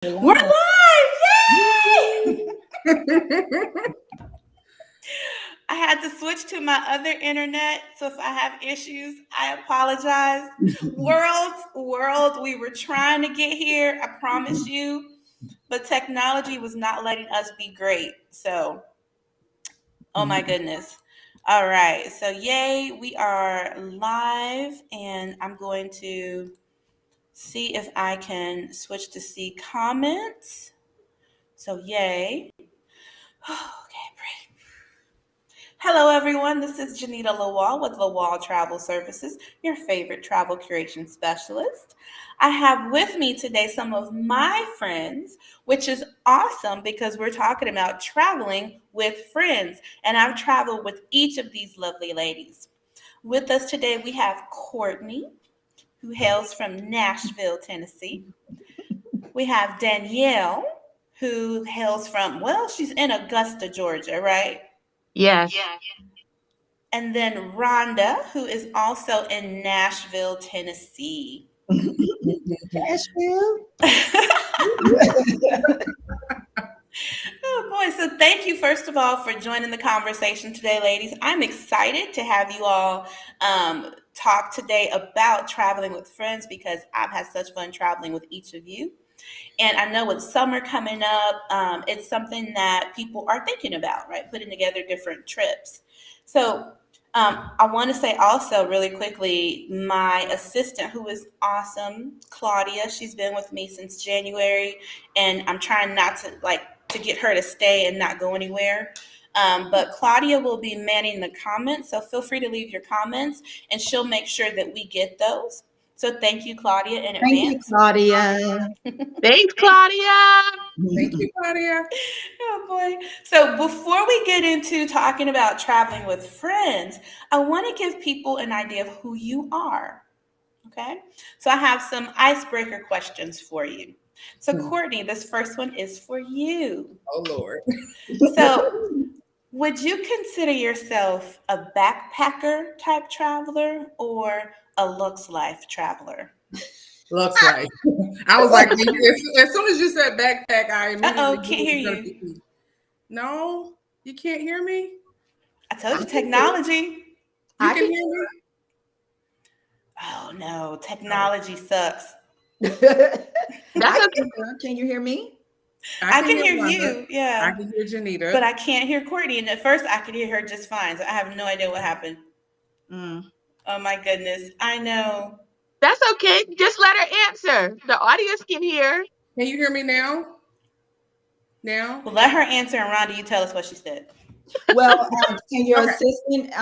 We're Live. live! Yay! I had to switch to my other internet, so if I have issues, I apologize. World, we were trying to get here, I promise you, but technology was not letting us be great. So, oh my goodness. All right, so yay, we are live, and I'm going to see if I can switch to see comments. So, yay. Okay, great. Hello, everyone. This is Janita Lawal with Lawal Travel Services, your favorite travel curation specialist. I have with me today some of my friends, which is awesome because we're talking about traveling with friends, and I've traveled with each of these lovely ladies. With us today, we have Courtney, who hails from Nashville, Tennessee. We have Danielle, who hails from, well, she's in Augusta, Georgia, right? Yes. And then Rhonda, who is also in Nashville, Tennessee. Cashville. Oh boy, so thank you first of all for joining the conversation today, ladies. I'm excited to have you all talk today about traveling with friends because I've had such fun traveling with each of you. And I know with summer coming up, it's something that people are thinking about, right? Putting together different trips. So I want to say also really quickly, my assistant, who is awesome, Claudia, she's been with me since January, and I'm trying not to to get her to stay and not go anywhere. But Claudia will be manning the comments, so feel free to leave your comments, and she'll make sure that we get those. So thank you, Claudia, in Thank you, advance. Claudia. Thanks, Claudia. Thank you, Claudia. Oh boy. So before we get into talking about traveling with friends, I want to give people an idea of who you are. Okay. So I have some icebreaker questions for you. So, Courtney, this first one is for you. Oh Lord. So, would you consider yourself a backpacker type traveler or a looks life traveler? Looks like. I was like, as soon as you said backpack, I Uh immediately oh, knew can't it hear was gonna you. be me. No, you can't hear me? I told you technology. You I can can hear me? Oh no, Oh, technology sucks. That's I okay. can hear. Can you hear me? I I can can hear hear Wanda. you, I yeah, can hear but Janita. I can't hear Courtney. And at first, I could hear her just fine. So I have no idea what happened. Mm. Oh my goodness, I know. That's okay. Just let her answer. The audience can hear. Can you hear me now? Now? Well, let her answer, and Rhonda, you tell us what she said. Well, can your Okay. assistant?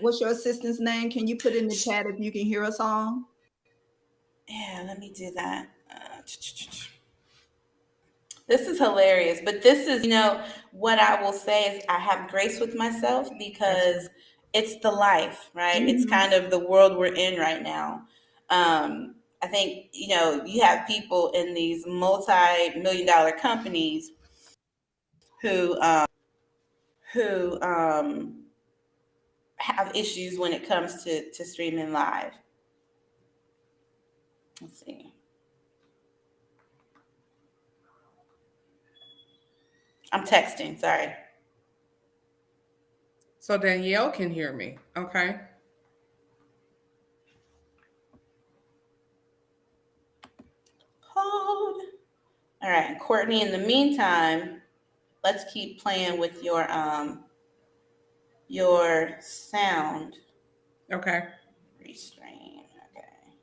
What's your assistant's name? Can you put in the chat if you can hear us all? Yeah, let me do that. This is hilarious, but this is, what I will say is I have grace with myself That's because it's the life, right? It's Mhm. kind of the world we're in right now. I think, you have people in these multi-million dollar companies who, who have issues when it comes to streaming live. Let's see. I'm texting, sorry. so Danielle can hear me. Okay. Hold. All right, Courtney, in the meantime, let's keep playing with your sound Okay. restraint. Okay.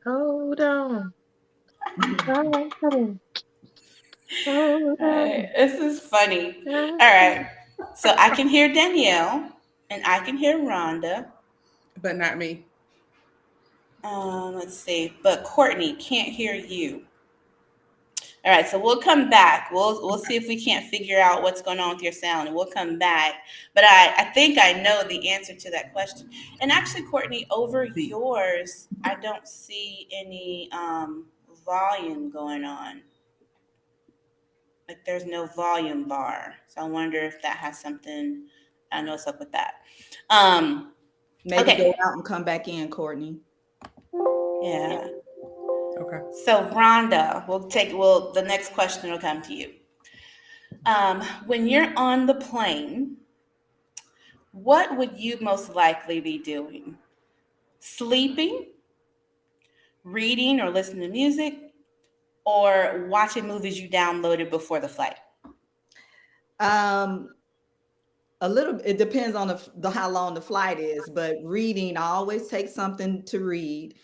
Hold on. Hold on. Hold All right. on. This is funny. All right. So I can hear Danielle and I can hear Rhonda. But not me. Let's see. But Courtney can't hear you. All right, so we'll come back. We'll see if we can't figure out what's going on with your sound, and we'll come back. But I think I know the answer to that question. And actually, Courtney, over B. yours, I don't see any volume going on. Like there's no volume bar. So I wonder if that has something. I know what's up with that. Um, Maybe go okay. out and come back in, Courtney. Yeah. Okay. So Rhonda, the next question will come to you. When you're on the plane, what would you most likely be doing? Sleeping, reading or listening to music, or watching movies you downloaded before the flight? Um, a little. It depends on the how long the flight is, but reading, I always take something to read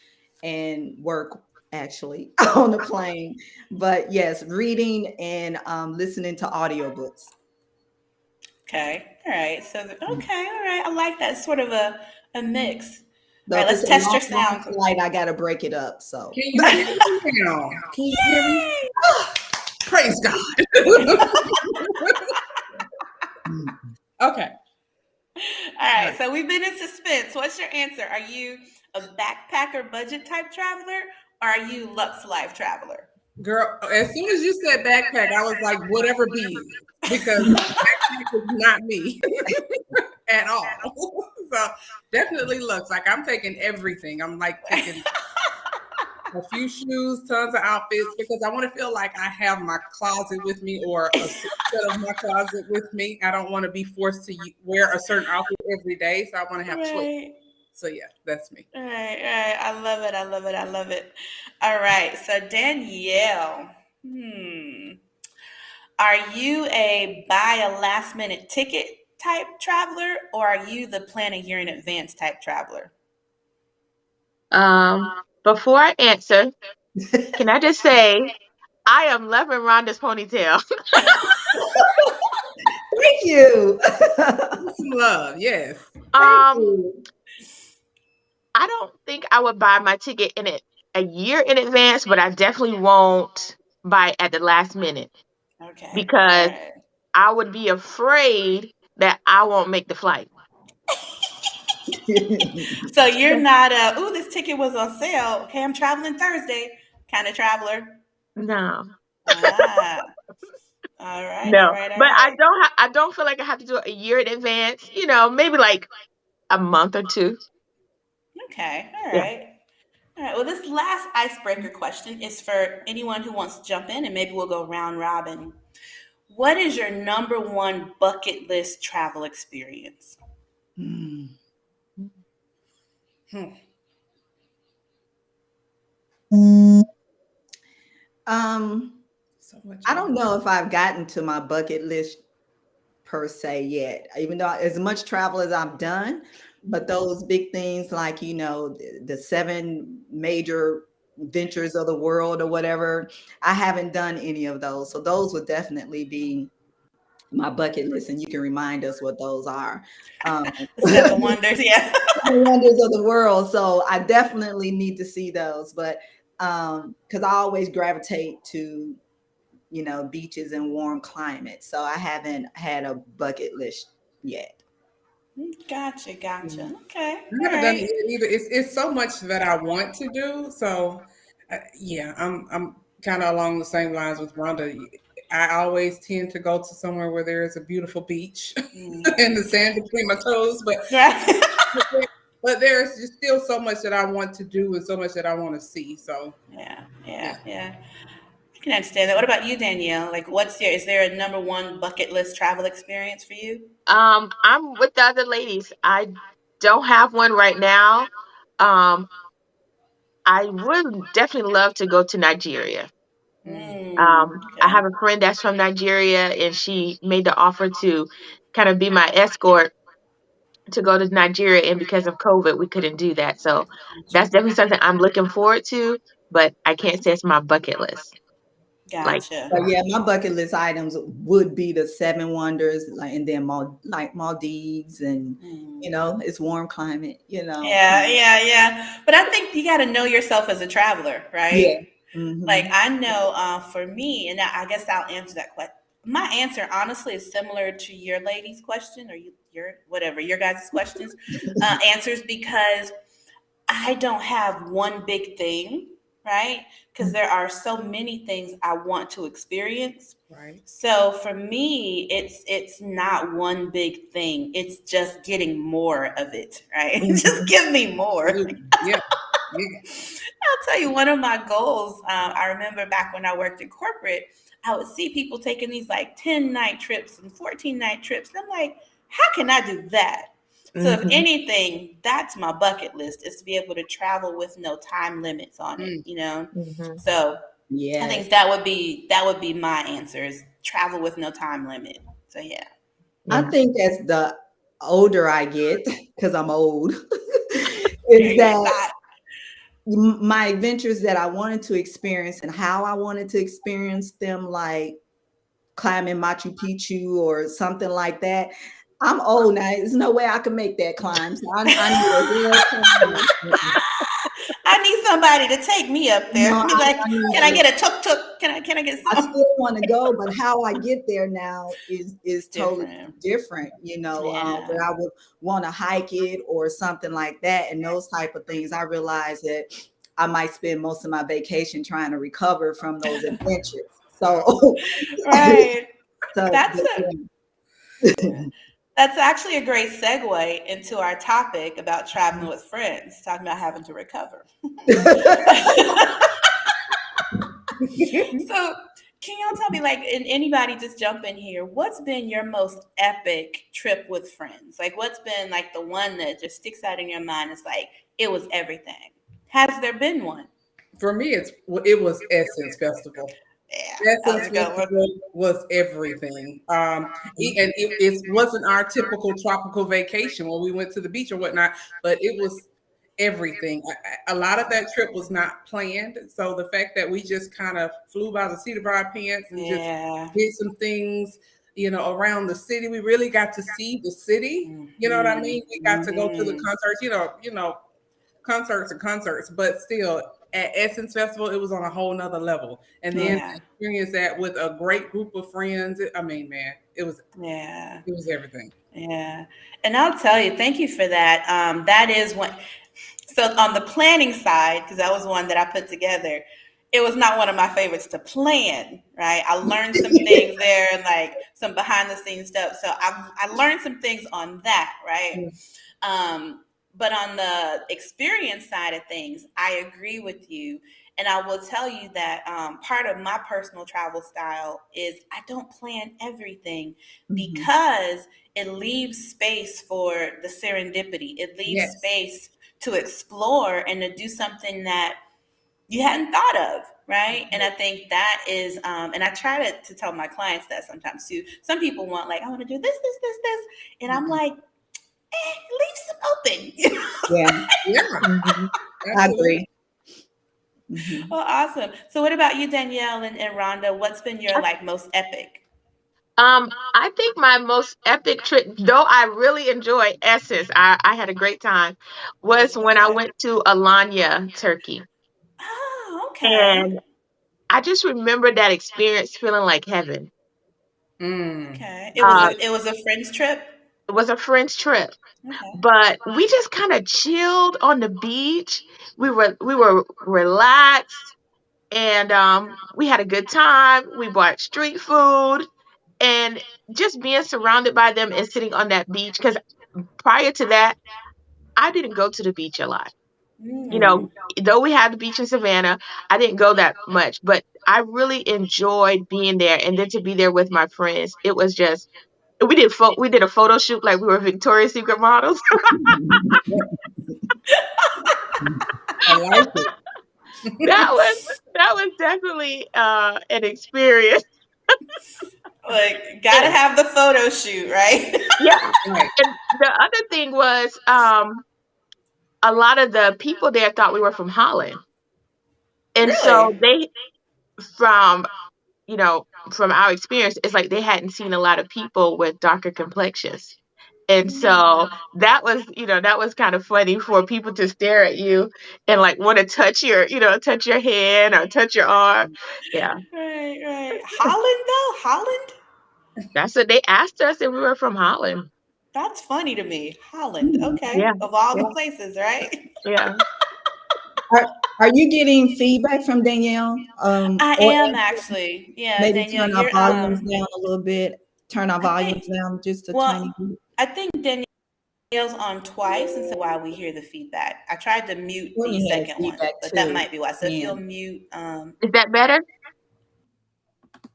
and work actually on the plane. But yes, reading and listening to audiobooks. Okay, all right. Okay, all right. I like that. Sort of a mix. Though All right, if it's let's a test long, your long sound. flight, I gotta break it up. So Can you hear me now? Can you hear me? Yay! Praise God. Okay. All right, Right. so we've been in suspense. What's your answer? Are you a backpacker budget type traveler, or are you Lux Life traveler? Girl, as soon as you said backpack, I was like, whatever be, because backpack is not me at all. So definitely looks like I'm taking everything. I'm like taking a few shoes, tons of outfits, because I want to feel like I have my closet with me or a set of my closet with me. I don't want to be forced to wear a certain outfit every day. So I want to have choice. Right. So yeah, that's me. All right, all right. I love it. I love it. I love it. All right. So Danielle, are you a buy a last minute ticket type traveler, or are you the plan a year in advance type traveler? Before I answer, can I just say I am loving Rhonda's ponytail. thank you. Some love, yes. Thank Um, you. I don't think I would buy my ticket in it a year in advance, but I definitely won't buy it at the last minute Okay. All because right. I would be afraid that I won't make the flight. So you're not this ticket was on sale. Okay, I'm traveling Thursday kind of traveler. No, Ah, all right, all no, right, all but I right. don't. I don't feel like I have to do it a year in advance. Maybe like a month or two. Okay, all Yeah. right. All right. Well, this last icebreaker question is for anyone who wants to jump in, and maybe we'll go round robin. What is your number one bucket list travel experience? Hmm. Hmm. So much. I don't know if I've gotten to my bucket list per se yet, even though as much travel as I've done, but those big things like, the seven major ventures of the world or whatever, I haven't done any of those. So those would definitely be my bucket list. And you can remind us what those are. The Seven Wonders, yeah. The wonders of the world. So I definitely need to see those. But because I always gravitate to beaches and warm climates. So I haven't had a bucket list yet. Gotcha, gotcha. Okay, I all haven't done it right. yet either. It's so much that I want to do. So, yeah, I'm kind of along the same lines with Rhonda. I always tend to go to somewhere where there is a beautiful beach and the sand between my toes, Right. but there's just still so much that I want to do and so much that I want to see. So, Yeah, yeah. yeah, yeah. I can understand that. What about you, Danielle? Like, is there a number one bucket list travel experience for you? I'm with the other ladies. I don't have one right now. Um, I would definitely love to go to Nigeria. I Okay. have a friend that's from Nigeria, and she made the offer to kind of be my escort to go to Nigeria. And because of COVID, we couldn't do that. So that's definitely something I'm looking forward to, but I can't say it's my bucket list. Like, Gotcha. But yeah, my bucket list items would be the seven wonders, like, and then like Maldives, and Mm. it's warm climate. Yeah, yeah, yeah. But I think you got to know yourself as a traveler, Yeah. right? Like Hmm. I know for me, and I guess I'll answer that question. My answer, honestly, is similar to your lady's question, or your whatever your guys' questions answers, because I don't have one big thing, right? Because there are so many things I want to experience. Right. So for me, it's not one big thing. It's just getting more of it, right? Just give me more. Absolutely. Yeah. I'll tell you, one of my goals, I remember back when I worked in corporate, I would see people taking these like 10-night trips and 14-night trips. And I'm like, how can I do that? So if Mhm. anything, that's my bucket list, is to be able to travel with no time limits on it, Mm. you know? Mhm. So I Yes. think that would be my answer, is travel with no time limit. So yeah. I Yeah. think as the older I get, because I'm old, Yeah, is you're that not. my adventures that I wanted to experience and how I wanted to experience them, like climbing Machu Picchu or something like that. I'm old now. There's no way I can make that climb. So I need a real time. I need somebody to take me up there. No, Be like, I need can I get a tuk tuk? Can I get I some? still want to go, but how I get there now is totally Different. different. You know, Yeah. where I would want to hike it or something like that, and those type of things. I realize that I might spend most of my vacation trying to recover from those adventures. So, Right. so That's but, a yeah. that's actually a great segue into our topic about traveling with friends, talking about having to recover. So, can y'all tell me, like, and anybody just jump in here, what's been your most epic trip with friends? Like, what's been like the one that just sticks out in your mind? It's like it was everything. Has there been one? For me, it was Essence Festival. Yeah, that was Essence a good one. Festival was everything. And it wasn't our typical tropical vacation when we went to the beach or whatnot, but it was everything. A lot of that trip was not planned. So the fact that we just kind of flew by the seat of our pants and just Yeah. did some things, around the city, we really got to see the city. You know what I Hmm. mean? We got to go to the Hmm. concerts, concerts and concerts, but still at Essence Festival, it was on a whole nother level. And then Yeah. experience that with a great group of friends. I mean, man, Yeah. it was everything. Yeah. And I'll tell you, thank you for that. That is one. So on the planning side, because that was one that I put together, it was not one of my favorites to plan, right? I learned some things there, like some behind the scenes stuff. So I learned some things on that, right? Yeah. But on the experience side of things, I agree with you. And I will tell you that part of my personal travel style is I don't plan everything, Mhm. because it leaves space for the serendipity. It leaves Yes. space to explore and to do something that you hadn't thought of, right? And I think that is, and I try to tell my clients that sometimes too. Some people want, like, I want to do this, and I'm Mhm. like, leave some open. You know? Yeah, Yeah, Mhm. I absolutely. agree. Mhm. Well, awesome. So, what about you, Danielle and Rhonda? What's been your like most epic? I think my most epic trip, though I really enjoy Essence, I had a great time, That's was when I good. went to Alanya, Turkey. Oh, okay. And I just remember that experience feeling like heaven. Mm. Okay. It was Uh, a friend's trip. it was a friend's trip, Okay. but we just kind of chilled on the beach. We were relaxed, and we had a good time. We bought street food, and just being surrounded by them and sitting on that beach. Because prior to that, I didn't go to the beach a lot. You Mm. know, though we had the beach in Savannah, I didn't go that much, but I really enjoyed being there. And then to be there with my friends, it was just, we did a photo shoot like we were Victoria's Secret models. I like it. that was that was definitely an experience. Like, gotta And have the photo shoot, right? yeah, Right. and the other thing was a lot of the people there thought we were from Holland. And so Really? they, from from our experience, it's like they hadn't seen a lot of people with darker complexions. And so that was kind of funny for people to stare at you and like want to touch your hand or touch your arm. Yeah. Right, right. Holland though? Holland? That's what they asked us if we were from Holland. That's funny to me. Holland. Mhm. Okay. Yeah. Of all the Yeah. places, right? Yeah. Are are you getting feedback from Danielle? I Or am actually. Yeah, maybe Danielle, turn our you're volumes down a little bit. Turn our I think volumes down just a well, tiny bit. I think Danielle nails on twice, and so why we hear the feedback. I tried to mute the Courtney has second one, feedback but that too. might be why. So if Yeah. you'll mute, Is that better?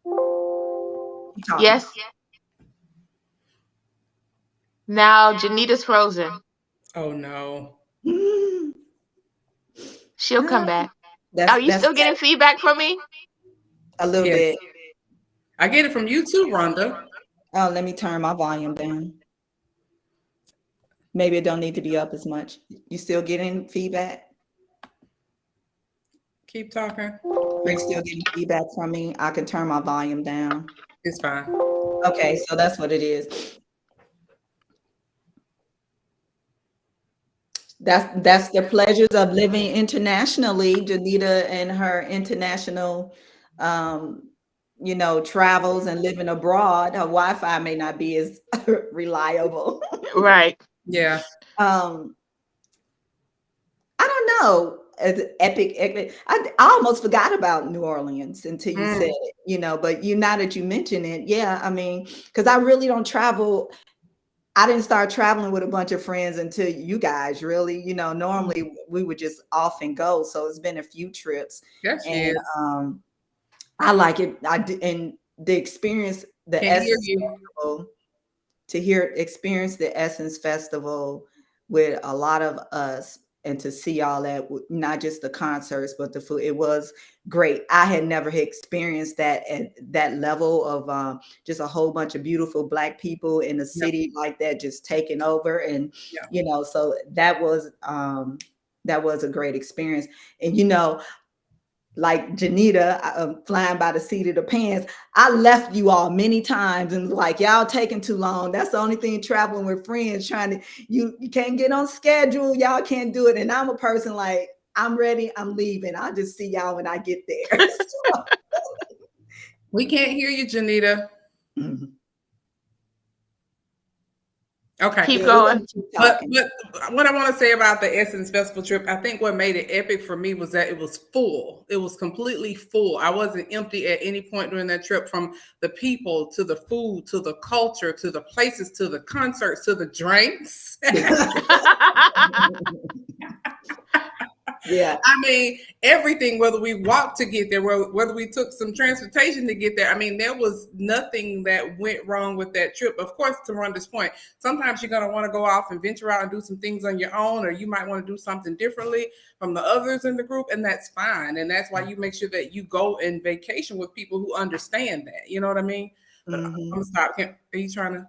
Keep talking. Yes. Now Janita's frozen. Oh no. She'll come back. That's Are you still getting feedback from me? a little Yes. bit. I get it from you too, Rhonda. Oh, let me turn my volume down. Maybe it don't need to be up as much. You still getting feedback? Keep talking. Are you still getting feedback from me? I can turn my volume down. It's fine. Okay, so that's what it is. That's the pleasures of living internationally. Janita and her international, travels and living abroad. Her Wi-Fi may not be as reliable. Right. Yeah. I don't know. Epic. I almost forgot about New Orleans until you said it, but now that you mention it, yeah, I mean, because I really don't travel. I didn't start traveling with a bunch of friends until you guys really, normally we would just off and go. So it's been a few trips. Yes, she And is. I like it. And the experience, the Can hear Essence you. Festival, experience the Essence Festival with a lot of us and to see all that, not just the concerts, but the food. It was great. I had never experienced that at that level of just a whole bunch of beautiful Black people in a city like that, just taking over. And, so that was a great experience. And, like Janita, flying by the seat of the pants. I left you all many times and was like, y'all taking too long. That's the only thing traveling with friends, you can't get on schedule. Y'all can't do it. And I'm a person like, I'm ready, I'm leaving. I'll just see y'all when I get there. We can't hear you, Janita. Okay. Keep going. But what I want to say about the Essence Festival trip, I think what made it epic for me was that it was full. It was completely full. I wasn't empty at any point during that trip, from the people to the food to the culture to the places to the concerts to the drinks. Yeah. I mean, everything, whether we walked to get there, whether we took some transportation to get there. I mean, there was nothing that went wrong with that trip. Of course, to Rhonda's point, sometimes you're going to want to go off and venture out and do some things on your own, or you might want to do something differently from the others in the group, and that's fine. And that's why you make sure that you go and vacation with people who understand that. You know what I mean? But I'm going to stop. Are you trying to?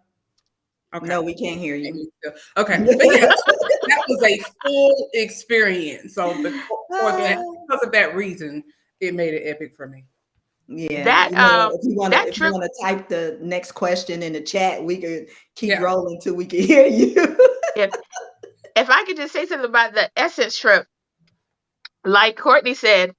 Okay. No, we can't hear you. Okay. But yeah, that was a full experience. So because of that reason, it made it epic for me. Yeah. That if you want to type the next question in the chat, we could keep rolling till we can hear you. If I could just say something about the Essence trip, like Courtney said,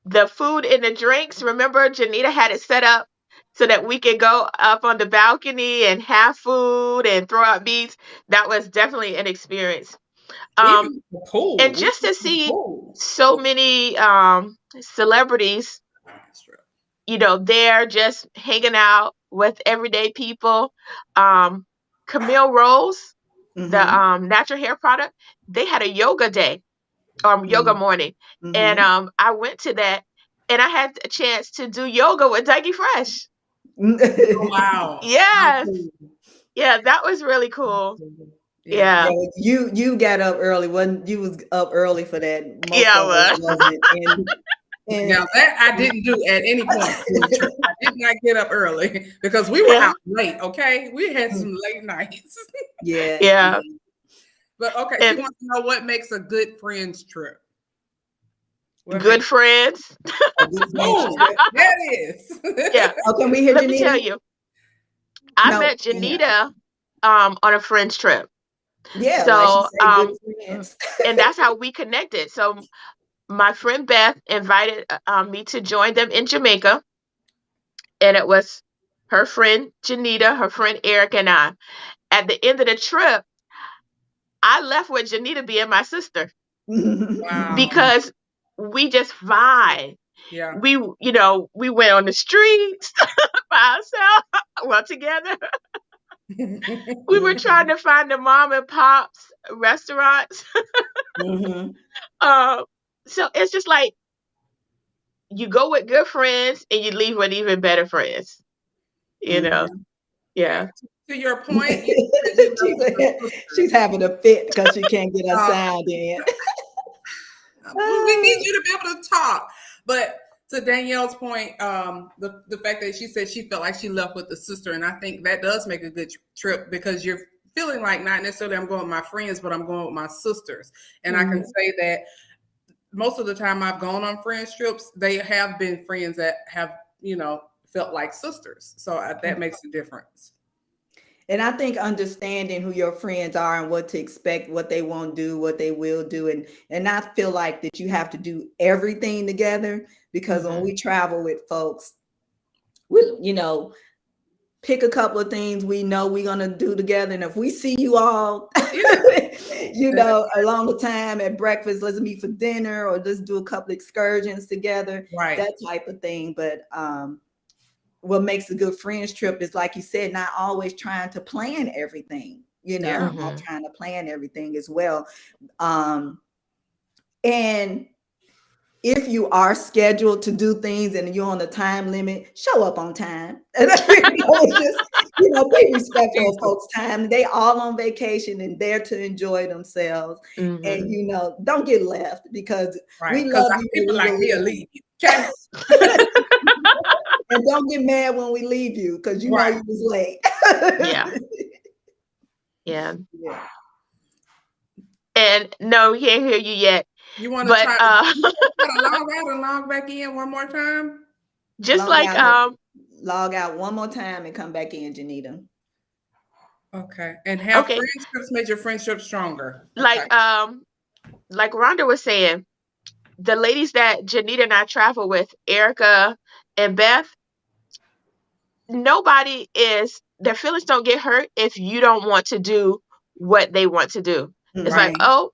the food and the drinks, remember Janita had it set up so that we could go up on the balcony and have food and throw out beads. That was definitely an experience. Cool. And just to see so many celebrities, they're just hanging out with everyday people. Camille Rose, the natural hair product, they had a yoga day or yoga morning. And I went to that, and I had a chance to do yoga with Dougie Fresh. Oh, wow. Yes. Yeah, that was really cool. Yeah. You got up early. You was up early for that. Most of us wasn't. Now that I didn't do at any point. I did not get up early because we were out late. Okay, we had some late nights. Yeah. But okay, you want to know what makes a good friends trip? Good friends. That is. Yeah. Oh, can we hear Let Janita? me tell you. I met Janita on a friends trip. Yeah. So good friends. and that's how we connected. So my friend Beth invited me to join them in Jamaica. And it was her friend Janita, her friend Eric, and I. At the end of the trip, I left with Janita being my sister. Wow. Because we just vibe. Yeah. We went on the streets by ourselves, well, together. We were trying to find the mom and pops restaurants. Mhm. So it's just like you go with good friends and you leave with even better friends. You know, Mhm. yeah. To your point, you said you left with the She's sisters. having a fit because she can't get her Uh, sound in. we need you to be able to talk. But to Danielle's point, the fact that she said she felt like she left with the sister, and I think that does make a good trip because you're feeling like not necessarily I'm going with my friends, but I'm going with my sisters. And I can say that most of the time I've gone on friends trips, they have been friends that have, felt like sisters. So that makes a difference. And I think understanding who your friends are and what to expect, what they won't do, what they will do, and not feel like that you have to do everything together. Because when we travel with folks, we pick a couple of things we know we're gonna do together. And if we see you all, along the time at breakfast, let's meet for dinner or let's do a couple excursions together, Right. that type of thing. But what makes a good friends trip is, like you said, not always trying to plan everything, Yeah. not trying to plan everything as well. And if you are scheduled to do things and you're on a time limit, show up on time. And be respectful of folks' time. They all on vacation and there to enjoy themselves. And don't get left because Right. we Because love you. people like me will leave you. Okay. And don't get mad when we leave you because you was late. Yeah. Yeah. And no, we can't hear you yet. You want to But try to log out and log back in one more time? just Log out one more time and come back in, Janita. Okay. And have okay. friendships made your friendship stronger. Like Rhonda was saying, the ladies that Janita and I travel with, Erica and Beth, their feelings don't get hurt if you don't want to do what they want to do. It's like, go,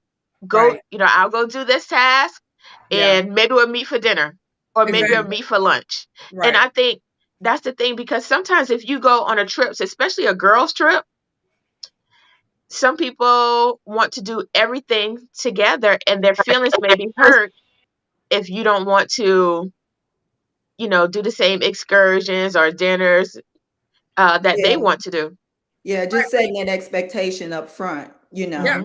I'll go do this task and maybe we'll meet for dinner or maybe we'll meet for lunch. Right. And I think that's the thing, because sometimes if you go on a trip, especially a girls trip, some people want to do everything together and their feelings may be hurt if you don't want to, do the same excursions or dinners that they want to do. Yeah, just setting that expectation up front, Yeah.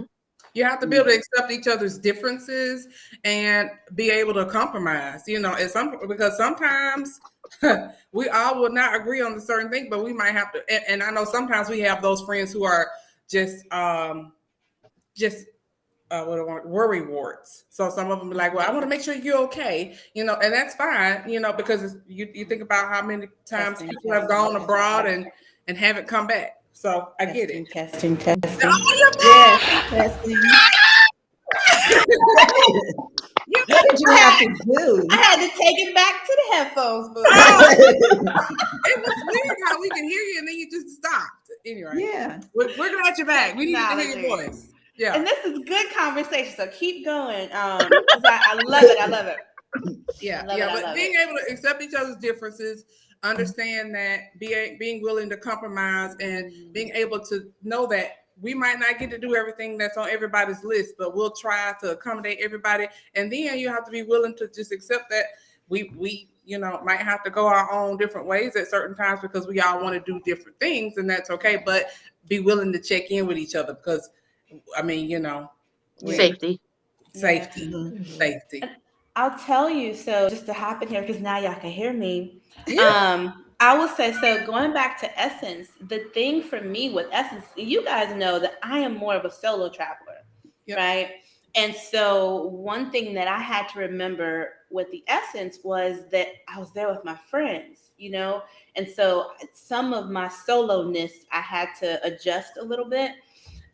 You have to be able to accept each other's differences and be able to compromise, because sometimes we all will not agree on a certain thing, but we might have to. And I know sometimes we have those friends who are just worry warts. So some of them be like, well, I want to make sure you're okay, and that's fine, because you think about how many times people have gone abroad and haven't come back. So I get it. Testing. Yes, testing. What did you have to do? I had to take it back to the headphones, but it was weird how we can hear you and then you just stopped. Anyway, yeah, we're glad you're back. We need to hear your voice. Yeah, and this is good conversation, so keep going. I love it. I love it. Yeah, but being able to accept each other's differences, understand that being willing to compromise, and being able to know that we might not get to do everything that's on everybody's list, but we'll try to accommodate everybody. And then you have to be willing to just accept that we might have to go our own different ways at certain times because we all want to do different things, and that's okay. But be willing to check in with each other because, Safety. Safety. I'll tell you, so just to hop in here because now y'all can hear me. Yeah. I will say, so going back to Essence, the thing for me with Essence, you guys know that I am more of a solo traveler, right? And so one thing that I had to remember with the Essence was that I was there with my friends, and so some of my solo-ness I had to adjust a little bit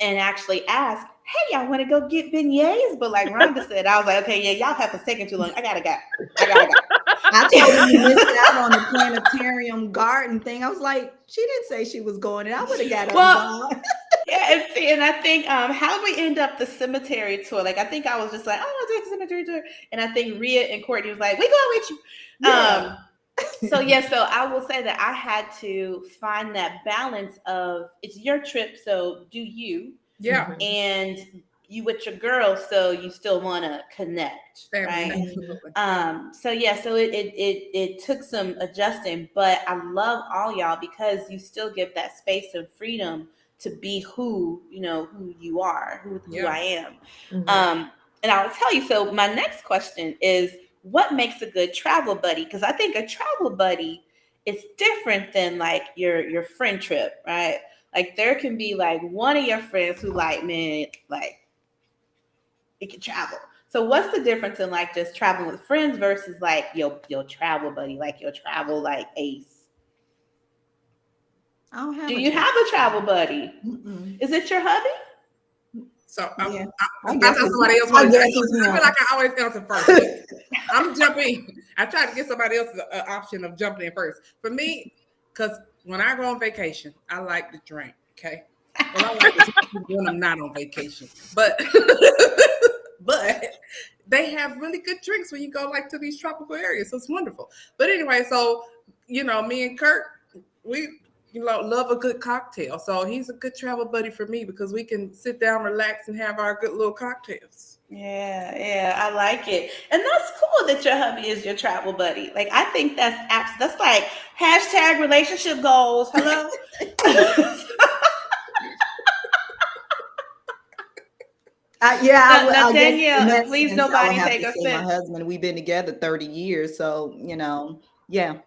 and actually ask, hey, y'all want to go get beignets? But like Rhonda said, I was like, okay, yeah, y'all have taken too long. I gotta go. I totally missed out on the planetarium garden thing. I was like, she didn't say she was going, and I would have got up. Yeah, and I think how did we end up the cemetery tour? Like I think I was just like, oh, I'll take the cemetery tour, and I think Rhea and Courtney was like, we going with you. So yeah, so I will say that I had to find that balance of it's your trip, so do you, Yeah, Mhm. and you with your girls, so you still want to connect, family, right? Mhm. absolutely. So yeah, so it took some adjusting, but I love all y'all because you still give that space and freedom to be who you are, who Yeah. I am. Mhm. Um, and I'll tell you. So my next question is, what makes a good travel buddy? Because I think a travel buddy is different than like your friend trip, right? Like there can be like one of your friends who like, man, like it can travel. So what's the difference in like just traveling with friends versus like your travel buddy, like your travel like ace? I don't Do have a you travel. have a travel buddy? Mm-mm. Is it your hubby? So Yeah, I I thought guess somebody else I wanted to. guess it's I feel him. like I always answer first, but I'm jumping. I try to get somebody else the option of jumping in first. For me, because when I go on vacation, I like to drink. Okay, well, I like to drink when I'm not on vacation, but but they have really good drinks when you go like to these tropical areas. So it's wonderful. But anyway, so me and Kurt, we love a good cocktail. So he's a good travel buddy for me because we can sit down, relax, and have our good little cocktails. Yeah, yeah, I like it. And that's cool that your hubby is your travel buddy. Like I think that's like hashtag relationship goals. Hello? Yeah, Now, I guess in Danielle, that please sense, I would nobody have take to say my offense. husband. We've been together 30 years, so yeah. Yeah.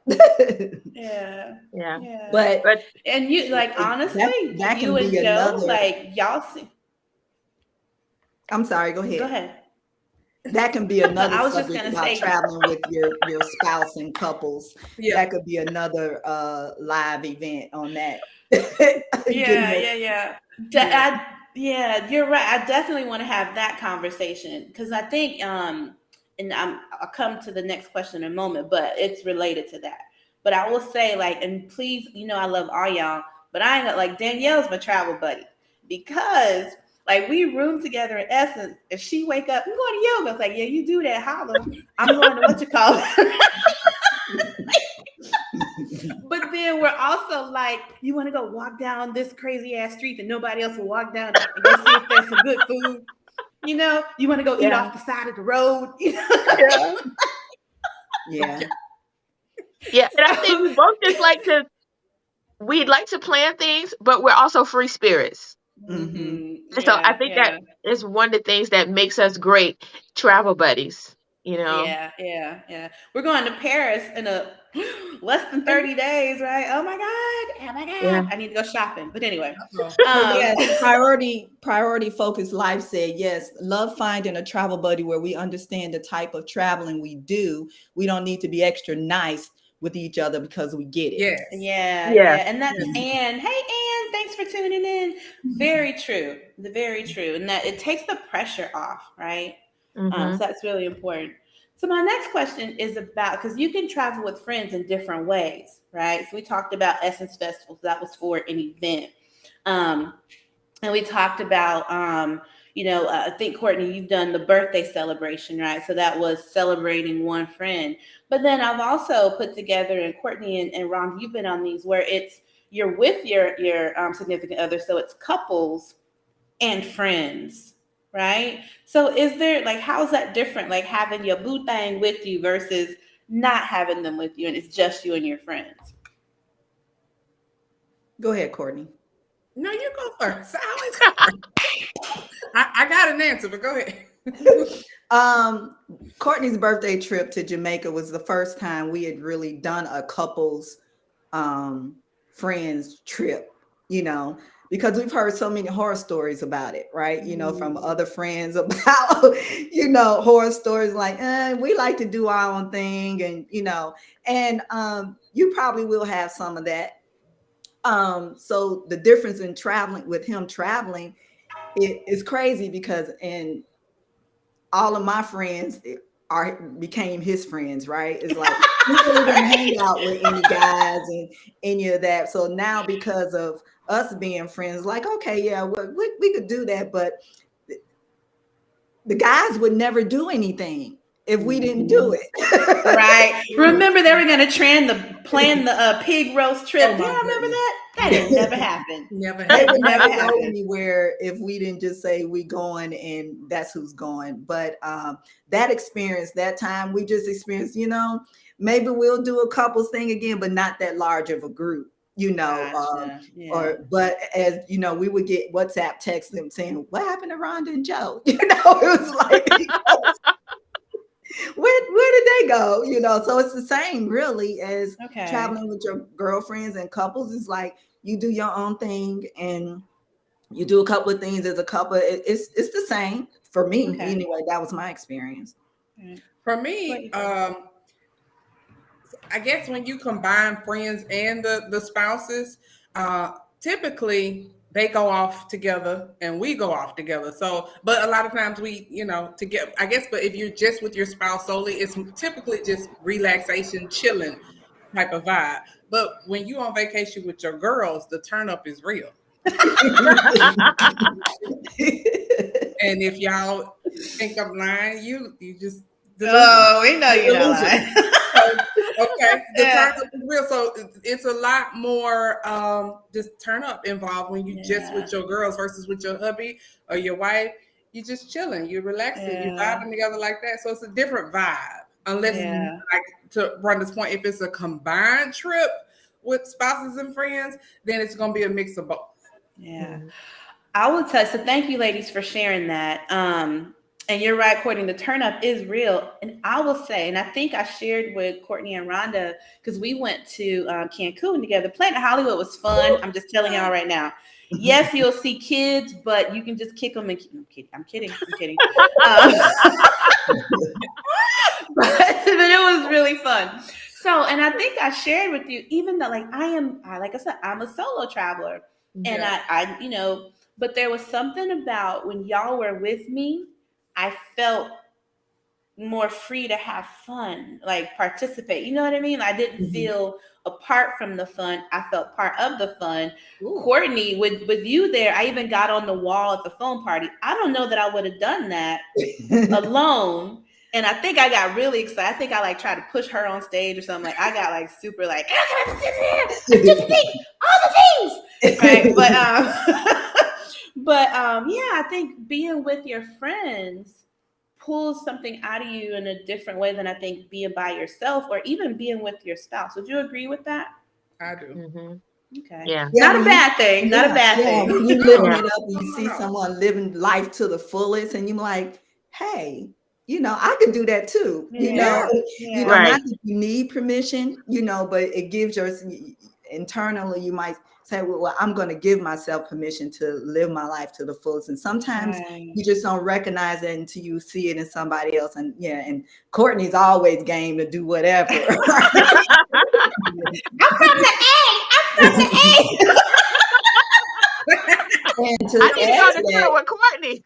Yeah. Yeah. But But And you like honestly, that you can and be Joe, another. like y'all see, I'm sorry, go go ahead. ahead. That can be No, another I was just subject gonna about say, traveling with your spouse and couples. Yeah. That could be another live event on that. Getting yeah, it, yeah, yeah. yeah. Yeah, you're right. I definitely want to have that conversation because I think, and I'll come to the next question in a moment, but it's related to that. But I will say, like, and please, I love all y'all, but I ain't got like Danielle's my travel buddy because like we room together in Essence. If she wake up, I'm going to yoga. It's like, yeah, you do that, holla. I'm going to what you call it. But then we're also like, you want to go walk down this crazy ass street that nobody else will walk down and go see if there's some good food. You want to go eat yeah, off the side of the road. yeah, Yeah. yeah. And I think So, we'd like to plan things, but we're also free spirits. Hmm. And so I yeah, think that yeah. is one of the things that makes us great travel buddies, you know? Yeah, yeah, yeah. We're going to Paris in a less than 30 days, right? Oh my God. Oh my Yeah. God. I need to go shopping. But anyway. So, So Um yes, priority focused life said yes. Love finding a travel buddy where we understand the type of traveling we do. We don't need to be extra nice with each other because we get it. yes. Yeah, Yeah. yeah. And that's Yes. Anne. Hey Anne, thanks for tuning in. Very true. Very true. And that it takes the pressure off, right? So Mhm. that's really important. So my next question is about because you can travel with friends in different ways, right? So we talked about Essence Festivals. That was for an event. Um, and we talked about I think Courtney, you've done the birthday celebration, right? So that was celebrating one friend. But then I've also put together, and Courtney and Ron, you've been on these where it's you're with your significant other, so it's couples and friends, right? So is there like how is that different, like having your boo thing with you versus not having them with you and it's just you and your friends? Go ahead, Courtney. No, you go first. I always go first. I got an answer, but go ahead. Um, Courtney's birthday trip to Jamaica was the first time we had really done a couples um friends trip, you know, because we've heard so many horror stories about it, right? From Mm. other friends about, horror stories like, we like to do our own thing and you probably will have some of that. So the difference in traveling with him traveling it is crazy because in all of my friends are became his friends, right? It's like he really didn't hang Right. out with any guys and any of that. So now because of us being friends, like, okay, yeah, we could do that, but the guys would never do anything. if we didn't do it. Right. Remember they were gonna plan the pig roast trip. Oh Do my y'all remember goodness. that? That didn't never happen. Never They It would happened. never never go happened. anywhere if we didn't just say we going and that's who's going. But that experience, that time we just experienced, maybe we'll do a couples thing again, but not that large of a group, Gotcha. Yeah. but as we would get WhatsApp texts them saying, "What happened to Rhonda and Joe?" It was like, where did they go? So it's the same really as Okay. traveling with your girlfriends and couples. It's like you do your own thing and you do a couple of things as a couple. It's the same for me anyway. That was my experience. For me, I guess when you combine friends and the spouses, typically they go off together and we go off together. So, but a lot of times we, to get, I guess, but if you're just with your spouse solely, it's typically just relaxation, chilling type of vibe. But when you on vacation with your girls, the turn up is real. And if y'all think I'm lying, you just delusional. Oh, we know you're not lying. Okay, the turn up is real. So it's a lot more just turn up involved when you just with your girls versus with your hubby or your wife. You just chilling, you're relaxing, you're vibing together like that. So it's a different vibe. Unless, like to Rhonda's point, if it's a combined trip with spouses and friends, then it's going to be a mix of both. Yeah. I will tell you. So thank you, ladies, for sharing that. And you're right, Courtney, the turn up is real. And I will say, and I think I shared with Courtney and Rhonda, because we went to Cancun together. Planet Hollywood was fun. I'm just telling y'all right now. Yes, you'll see kids, but you can just kick them and I'm kidding. But it was really fun. So, and I think I shared with you, even though like like I said, I'm a solo traveler. And I but there was something about when y'all were with me, I felt more free to have fun, like participate. You know what I mean? I didn't feel apart from the fun. I felt part of the fun. Ooh. Courtney, with you there, I even got on the wall at the phone party. I don't know that I would have done that alone. And I think I got really excited. I think I like tried to push her on stage or something. Like I got like super like all the things, right? But I think being with your friends pulls something out of you in a different way than I think being by yourself or even being with your spouse. Would you agree with that? I do. Okay. Yeah. Not a bad thing. Not a bad thing. When you living it up and you see someone living life to the fullest and you're like, hey, I could do that too. Not that you need permission, but it gives internally you might say, well, I'm going to give myself permission to live my life to the fullest. And sometimes you just don't recognize it until you see it in somebody else. And and Courtney's always game to do whatever. I'm from the A. And I need to go to dinner with Courtney.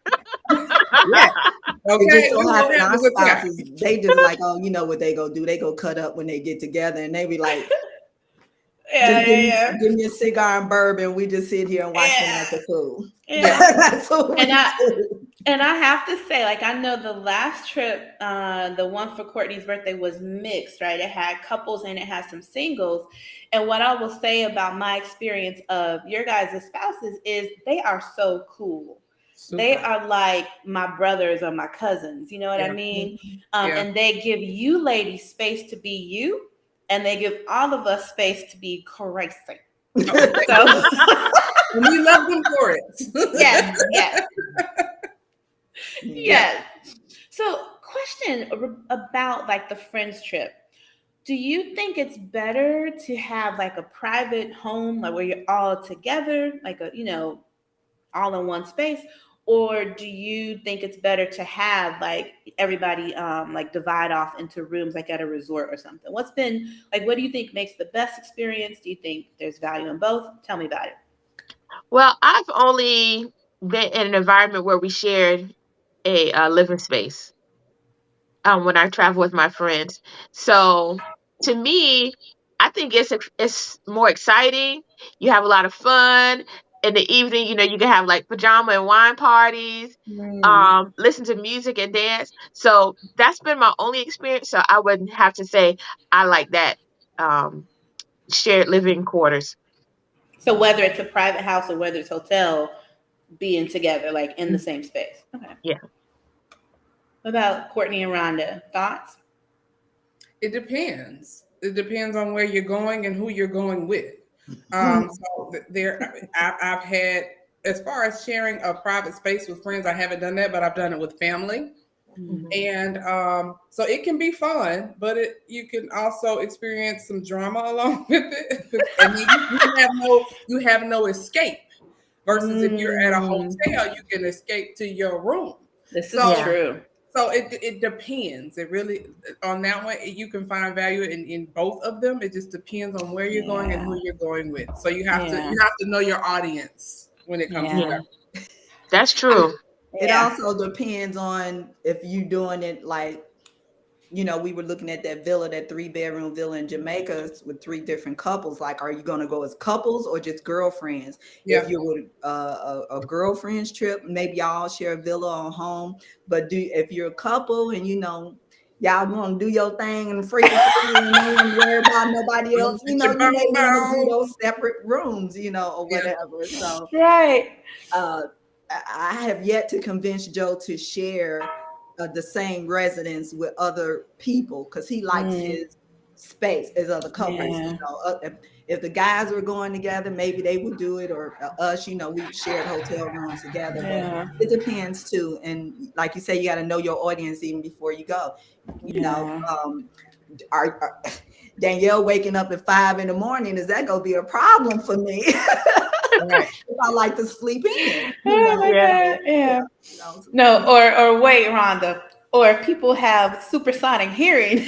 Okay. It just so happen our spouses, they just like, oh, you know what they go do? They go cut up when they get together and they be like, give me a cigar and bourbon. We just sit here and watch them at the pool. That's what and I have to say, like, I know the last trip, the one for Courtney's birthday was mixed, right? It had couples and it had some singles. And what I will say about my experience of your guys' spouses is they are so cool. Super. They are like my brothers or my cousins. You know what I mean? And they give you ladies space to be you. And they give all of us space to be crazy. So we love them for it. Yes. So, question about like the friends trip. Do you think it's better to have like a private home, like where you're all together, like all in one space? Or do you think it's better to have like everybody like divide off into rooms like at a resort or something? What do you think makes the best experience? Do you think there's value in both? Tell me about it. Well, I've only been in an environment where we shared a living space when I travel with my friends. So to me, I think it's more exciting. You have a lot of fun. in the evening, you can have like pajama and wine parties, listen to music and dance. So that's been my only experience. So I wouldn't have to say I like that shared living quarters. So whether it's a private house or whether it's hotel, being together, like in the same space. Okay. Yeah. What about Courtney and Rhonda? Thoughts? It depends. It depends on where you're going and who you're going with. So I've had, as far as sharing a private space with friends, I haven't done that, but I've done it with family. Mhm. And so it can be fun, but you can also experience some drama along with it. And you have no escape. Versus if you're at a hotel, you can escape to your room. This is So true. so it depends. It really, on that one, you can find value in both of them. It just depends on where you're going and who you're going with. So you have to know your audience when it comes to Yeah. that. That's true. It also depends on if you doing it like, we were looking at that 3-bedroom villa in Jamaica with 3 different couples. Like, are you going to go as couples or just girlfriends? Yeah. If you're with a girlfriend's trip, maybe y'all share a villa or home. But if you're a couple and y'all want to do your thing and freaking and no one worry about nobody else, you may want to do those separate rooms, or whatever. So right. I have yet to convince Joe to share the same residence with other people because he likes his space as other couples. If the guys were going together, maybe they would do it, or us. We've shared hotel rooms together, but it depends too. And like you say, you got to know your audience even before you go. Danielle waking up at 5 a.m, is that gonna be a problem for me? Right. I like to sleep in. No, or wait, Rhonda. Or if people have supersonic hearing.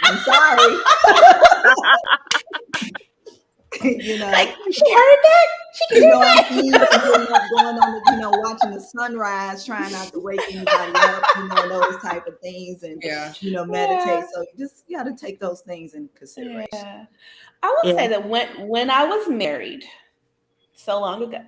I'm sorry. Like she heard that. She can hear that. Getting up, going on watching the sunrise, trying not to wake anybody up, those type of things, and meditate. So you got to take those things into consideration. Yeah. I will say that when I was married, so long ago,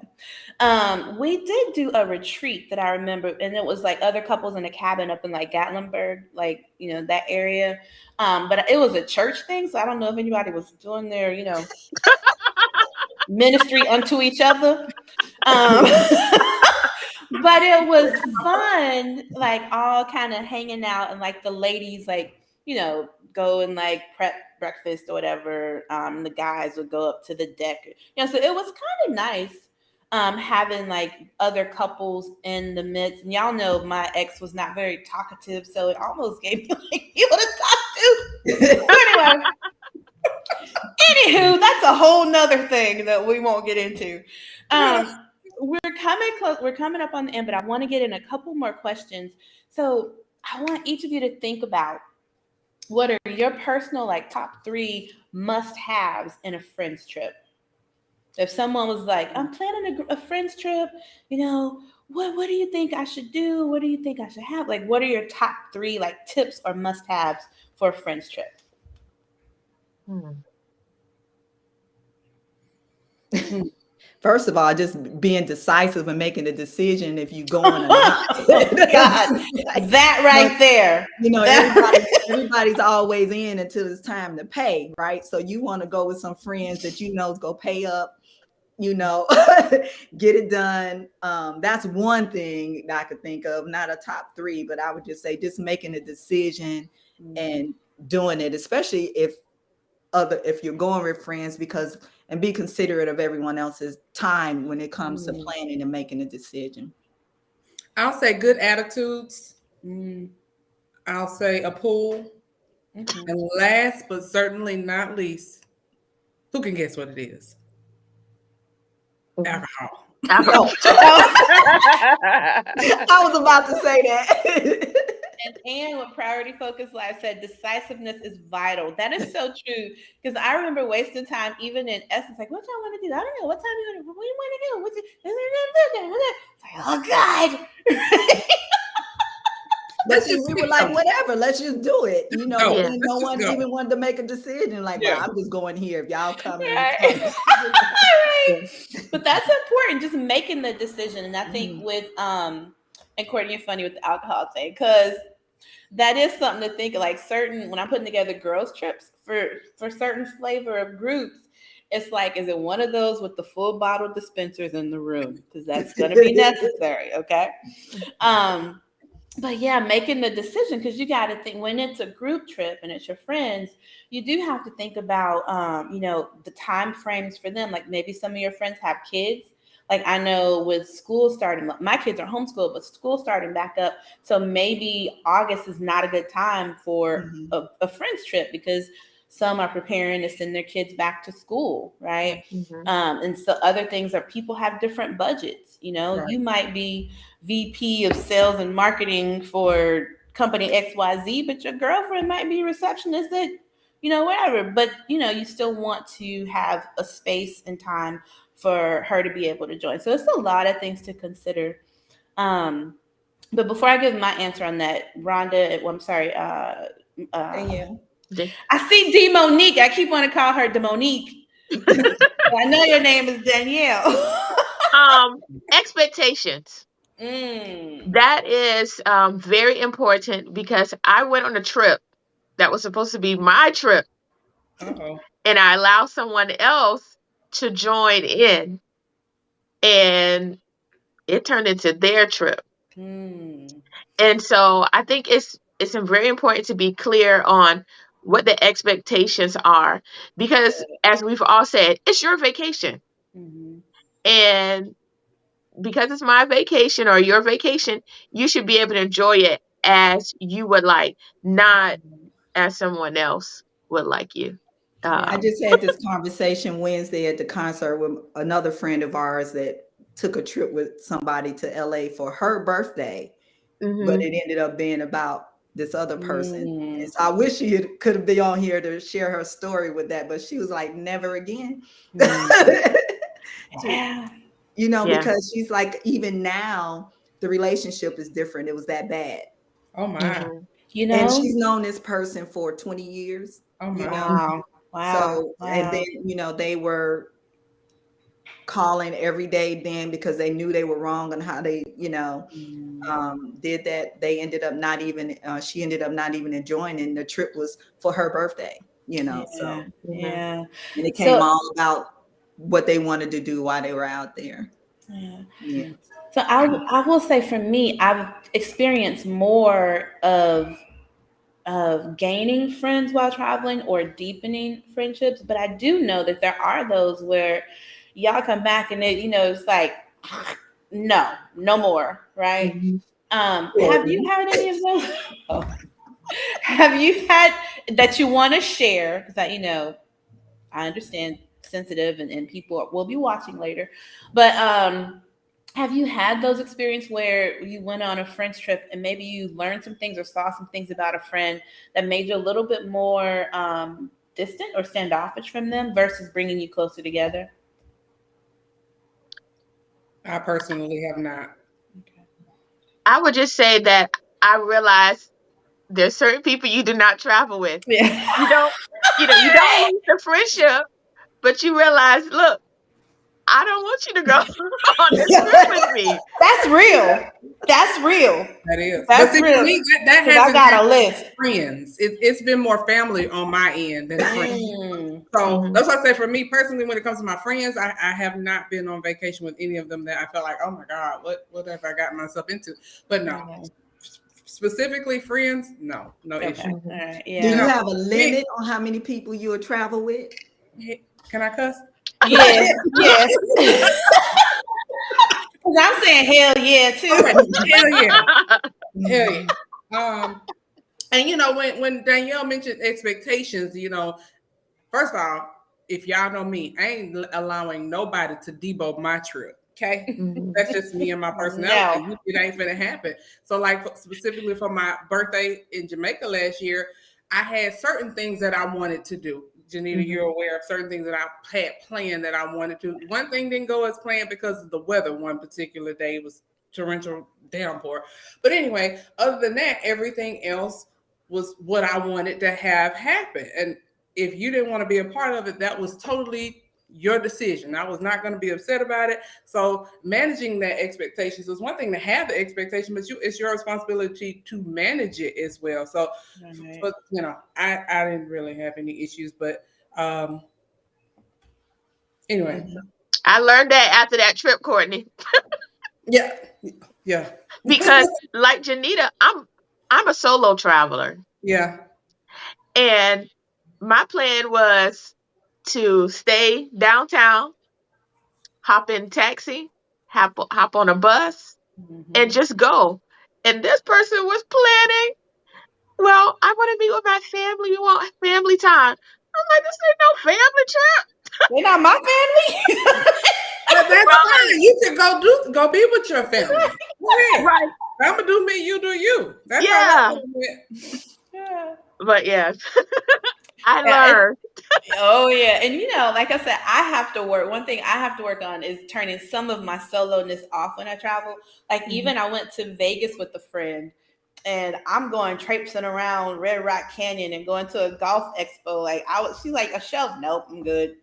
we did do a retreat that I remember, and it was like other couples in a cabin up in like Gatlinburg, like that area. But it was a church thing, so I don't know if anybody was doing their ministry unto each other. But it was fun, like all kind of hanging out, and like the ladies like go and like prep breakfast or whatever. The guys would go up to the deck. So it was kind of nice having like other couples in the midst. And y'all know my ex was not very talkative, so it almost gave me like people to talk to. Anywho, that's a whole nother thing that we won't get into. We're coming close. We're coming up on the end, but I want to get in a couple more questions. So I want each of you to think about what are your personal like top 3 must-haves in a friends trip. If someone was like, I'm planning a friends trip, what do you think I should do? What do you think I should have? Like, what are your top 3 like tips or must-haves for a friends trip? First of all, just being decisive and making a decision if you're going or not. God, that right there. Everybody's always in until it's time to pay, right? So you want to go with some friends that is go pay up, get it done. That's one thing that I could think of, not a top 3, but I would just say just making a decision and doing it, especially if you're going with friends, and be considerate of everyone else's time when it comes to planning and making a decision. I'll say good attitudes. I'll say a pool. And last but certainly not least, who can guess what it is? Alcohol. I was about to say that. And what Priority Focus Live said, decisiveness is vital. That is so true. Because I remember wasting time, even in Essence, like, what y'all want to do? I don't know. What time you want to do? What do you want to do? It's like, oh, God. But let's see, just we pick were like, something. whatever, let's just do it. You know, Go. but Yeah. then no Let's just one go. even wanted to make a decision. Like, well, Yeah. I'm just going here. If y'all coming, we Right. coming. Right. But that's important, just making the decision. And I think Mhm. with and Courtney, you're funny with the alcohol thing, because that is something to think of. Like certain, when I'm putting together girls trips for certain flavor of groups, it's like, is it one of those with the full bottle dispensers in the room? Because that's going to be necessary. Okay. Um, but yeah, making the decision, because you got to think when it's a group trip and it's your friends, you do have to think about the time frames for them. Like maybe some of your friends have kids. Like I know with school starting, my kids are homeschooled, but school starting back up, so maybe August is not a good time for Mhm. a friends trip, because some are preparing to send their kids back to school, right? Mhm. And so other things are, people have different budgets. Right. You might be VP of sales and marketing for company XYZ, but your girlfriend might be a receptionist at, whatever. But, you still want to have a space and time for her to be able to join. So it's a lot of things to consider. But before I give my answer on that, Rhonda, well, I'm sorry, Danielle. I see D Monique. I keep wanting to call her Demonique. I know your name is Danielle. Expectations. Mm. That is very important, because I went on a trip that was supposed to be my trip, Uh-oh. and I allowed someone else to join in, and it turned into their trip. Mm. And so I think it's very important to be clear on what the expectations are, because as we've all said, it's your vacation. Mm-hmm. And because it's my vacation or your vacation, you should be able to enjoy it as you would like, not as someone else would like you. Yeah. I just had this conversation Wednesday at the concert with another friend of ours that took a trip with somebody to LA for her birthday, but Mhm. it ended up being about this other person. Mm. And so I wish could have been on here to share her story with that, but she was like, never again. Mm. To, Yeah. Yeah. because she's like, even now, the relationship is different. It was that bad. Oh my. Mhm. You And know? she's known this person for 20 years, Oh you my. know. Wow. Wow. So, and Wow. then, they were calling every day then because they knew they were wrong on how they, Mm. did that. They ended up not even, she ended up not even enjoying it. And the trip was for her birthday, Yeah. so, Mhm. Yeah. and it came So, all about what they wanted to do while they were out there. yeah. Yeah. So I will say for me, I've experienced more of gaining friends while traveling or deepening friendships, but I do know that there are those where y'all come back and it's like, no more, right? Mhm. Have you had any of those? Oh. Have you had that you want to share? Because I understand sensitive and people will be watching later, but have you had those experiences where you went on a friend's trip and maybe you learned some things or saw some things about a friend that made you a little bit more distant or standoffish from them versus bringing you closer together? I personally have not. Okay. I would just say that I realize there's certain people you do not travel with. Yeah. You don't, you don't lose the friendship, but you realize, look, I don't want you to go on this trip with me. That's real. That's real. That is. But That's see, for real. me, that Because I hasn't got a happened list. with friends. It's been more family on my end than friends. Mm. So Mhm. that's why I say for me personally, when it comes to my friends, I have not been on vacation with any of them that I felt like, oh my God, what have I got myself into? But no, Okay. specifically friends, no Okay. issue. All Mhm. right. Do You Yeah. you know, have a me, limit on how many people you would travel with? can I cuss? Yes. Yes. Because I'm saying hell yeah too. Okay, hell yeah, hell Mhm. yeah. And when Danielle mentioned expectations, first of all, if y'all know me, I ain't allowing nobody to debo my trip. Okay, Mhm. that's just me and my personality. No. It ain't finna happen. So, like specifically for my birthday in Jamaica last year, I had certain things that I wanted to do. Janita, you're Mhm. aware of certain things that I had planned that I wanted to. One thing didn't go as planned because of the weather. One particular day was torrential downpour. But anyway, other than that, everything else was what I wanted to have happen. And if you didn't want to be a part of it, that was totally your decision. I was not going to be upset about it. So managing that expectations is one thing to have the expectation, but it's your responsibility to manage it as well. So, but I didn't really have any issues, but anyway. I learned that after that trip, Courtney. Yeah. Because like Janita, I'm a solo traveler. Yeah. And my plan was to stay downtown, hop in taxi, hop on a bus, and just go. And this person was planning, well, I want to be with my family. We want family time. I'm like, this ain't no family trip. They're not my family. But that's fine. You can go be with your family. Right. I'm gonna do me, you do you. That's Yeah. Yeah. But yes, I learned. Oh yeah, and like I said, I have to work. One thing I have to work on is turning some of my soloness off when I travel. Like even I went to Vegas with a friend, and I'm going traipsing around Red Rock Canyon and going to a golf expo. Like she's like, a shelf. Nope, I'm good.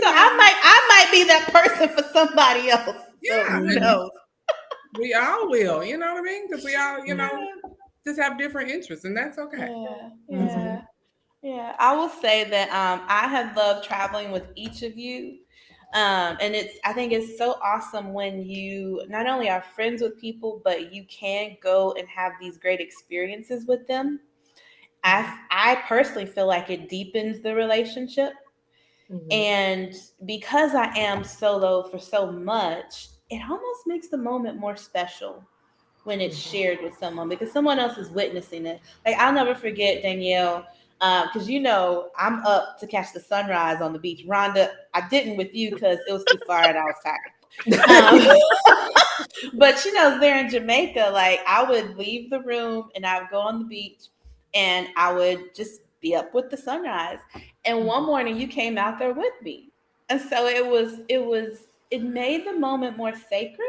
So I might be that person for somebody else. Yeah, so who knows? We all will. You know what I mean? Because we all, just have different interests, and that's okay. Yeah. I will say that I have loved traveling with each of you. And I think it's so awesome when you not only are friends with people, but you can go and have these great experiences with them. I personally feel like it deepens the relationship. And because I am solo for so much, it almost makes the moment more special when it's shared with someone, because someone else is witnessing it. Like I'll never forget Danielle, because I'm up to catch the sunrise on the beach. Rhonda, I didn't with you because it was too far and I was tired. But there in Jamaica, like I would leave the room and I would go on the beach and I would just be up with the sunrise. And one morning you came out there with me. And so it made the moment more sacred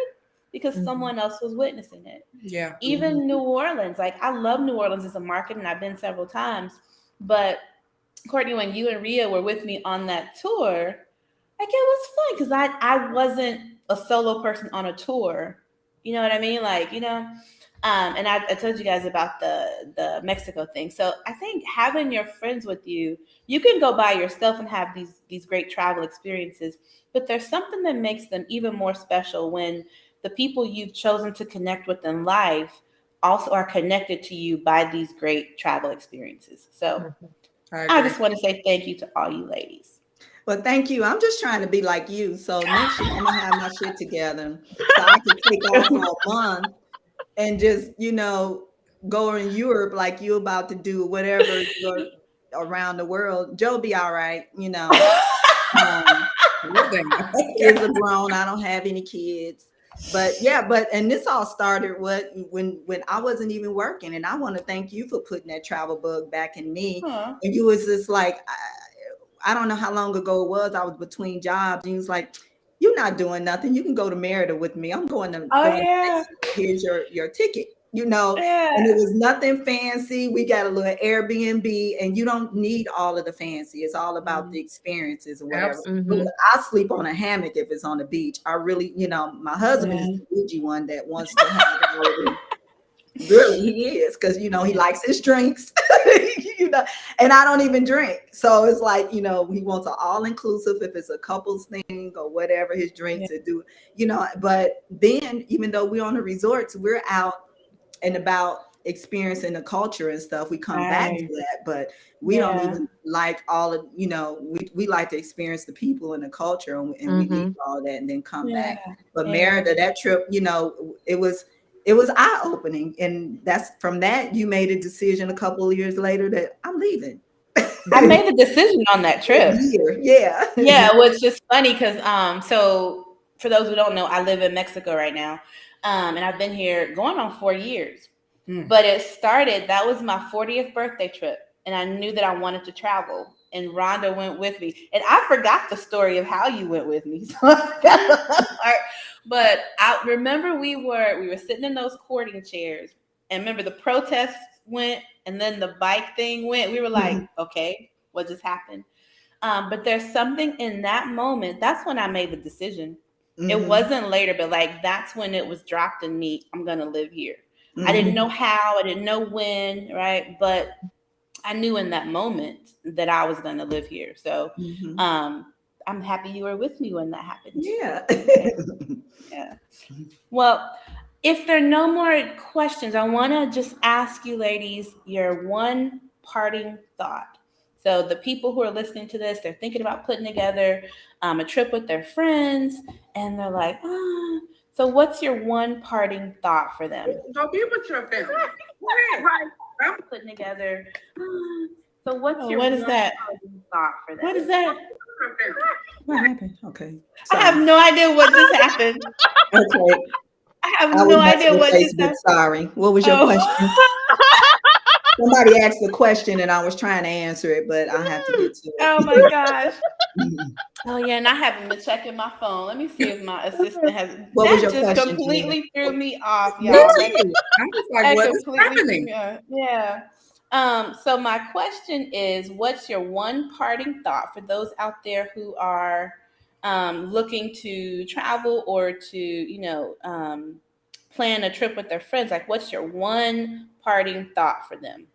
because someone else was witnessing it. Yeah. Even New Orleans, like I love New Orleans as a market and I've been several times, but Courtney, when you and Rhea were with me on that tour, like it was fun because I wasn't a solo person on a tour. You know what I mean? Like, and I told you guys about the Mexico thing. So I think having your friends with you, you can go by yourself and have these great travel experiences, but there's something that makes them even more special when the people you've chosen to connect with in life also are connected to you by these great travel experiences. So I just want to say thank you to all you ladies. Well, thank you. I'm just trying to be like you. So next year I'm gonna have my shit together so I can take off for a month and just, go in Europe like you about to do whatever you're around the world. Joe be all right, Kids are grown. I don't have any kids. But and this all started when I wasn't even working. And I want to thank you for putting that travel bug back in me. And you was just like, I don't know how long ago it was. I was between jobs, and he was like, "You're not doing nothing. You can go to Merida with me. I'm going to. Here's your ticket." And it was nothing fancy. We got a little Airbnb, and you don't need all of the fancy. It's all about the experiences and whatever. I sleep on a hammock if it's on the beach. I really, my husband is the bougie one that wants to have it all the Really, he is, because he likes his drinks, and I don't even drink. So it's like, he wants an all-inclusive if it's a couples thing or whatever, his drinks to do, but then even though we're on the resorts, we're out and about experiencing the culture and stuff. We come back to that, but we don't even like all of, we like to experience the people and the culture, and we leave all that and then come back. But Merida, that trip, it was eye-opening, and that's from that you made a decision a couple of years later that I'm leaving. I made the decision on that trip. Yeah, which is funny because so for those who don't know, I live in Mexico right now, and I've been here going on 4 years. But it started, that was my 40th birthday trip. and I knew that I wanted to travel. And Rhonda went with me, and I forgot the story of how you went with me. So but I remember we were sitting in those courting chairs, and remember the protests went, and then the bike thing went. We were like, okay, what just happened? But there's something in that moment. That's when I made the decision. It wasn't later, but like that's when it was dropped in me. I'm gonna live here. I didn't know how, I didn't know when, right? But I knew in that moment that I was gonna live here. So I'm happy you were with me when that happened. Yeah. Yeah. Well, if there are no more questions, I want to just ask you, ladies, your one parting thought. So, the people who are listening to this, they're thinking about putting together a trip with their friends, and they're like, ah. So, what's your one parting thought for them? Go be with your family. Right. I'm putting together. So, what's your what is is that? parting thought for them? What is that? What happened? Okay. I have no idea what just happened. Okay. I have I no was idea messing with what just Facebook. happened. Sorry. What was your question? Somebody asked a question and I was trying to answer it, but I have to get to it. Oh my gosh. Oh yeah, and I haven't been checking my phone. Let me see if my assistant has. What was That your just question, completely threw me off, Me y'all. too. I was like, That what is completely threw happening? me off. Yeah. So my question is, what's your one parting thought for those out there who are looking to travel or to plan a trip with their friends? Like, what's your one parting thought for them?